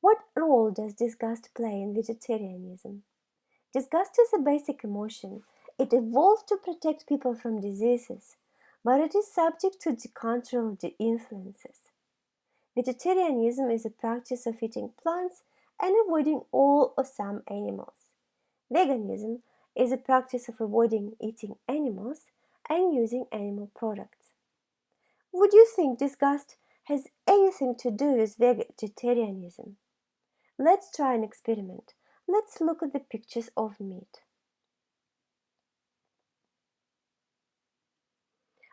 What role does disgust play in vegetarianism? Disgust is a basic emotion. It evolved to protect people from diseases, but it is subject to cultural influences. Vegetarianism is a practice of eating plants and avoiding all or some animals. Veganism is a practice of avoiding eating animals and using animal products. Would you think disgust has anything to do with vegetarianism? Let's try an experiment. Let's look at the pictures of meat.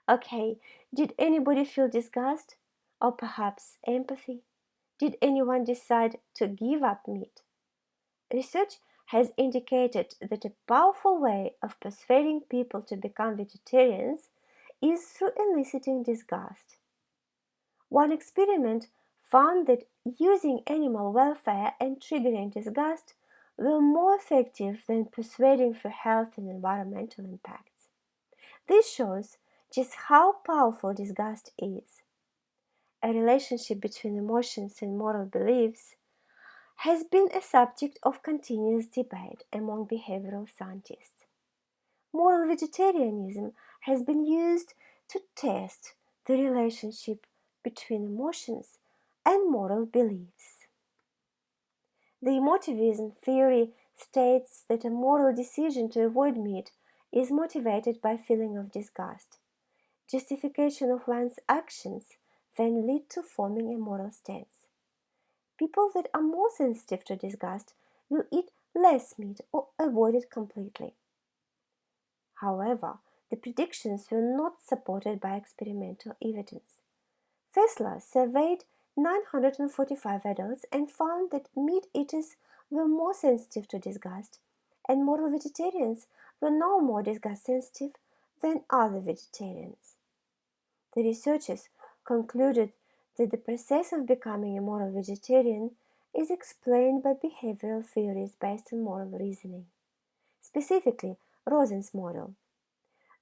Okay, did anybody feel disgust? Or perhaps empathy? Did anyone decide to give up meat? Research has indicated that a powerful way of persuading people to become vegetarians is through eliciting disgust. One experiment found that using animal welfare and triggering disgust were more effective than persuading for health and environmental impacts. This shows just how powerful disgust is. A relationship between emotions and moral beliefs has been a subject of continuous debate among behavioral scientists. Moral vegetarianism has been used to test the relationship between emotions and moral beliefs. The emotivism theory states that a moral decision to avoid meat is motivated by feeling of disgust. Justification of one's actions then lead to forming a moral stance. People that are more sensitive to disgust will eat less meat or avoid it completely. However, the predictions were not supported by experimental evidence. Tesla surveyed 945 adults and found that meat eaters were more sensitive to disgust, and moral vegetarians were no more disgust sensitive than other vegetarians. The researchers concluded that the process of becoming a moral vegetarian is explained by behavioral theories based on moral reasoning, specifically Rosen's model.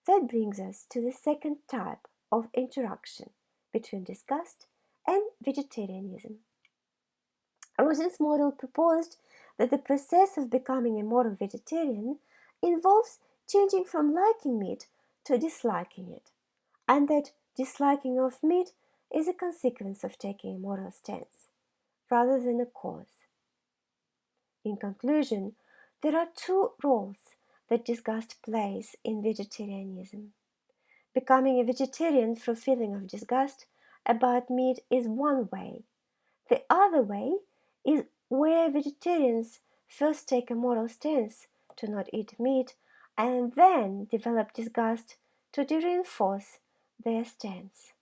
That brings us to the second type of interaction between disgust and vegetarianism. Rosen's model proposed that the process of becoming a moral vegetarian involves changing from liking meat to disliking it, and that disliking of meat is a consequence of taking a moral stance, rather than a cause. In conclusion, there are two roles that disgust plays in vegetarianism. Becoming a vegetarian through feeling of disgust about meat is one way. The other way is where vegetarians first take a moral stance to not eat meat and then develop disgust to reinforce their stance.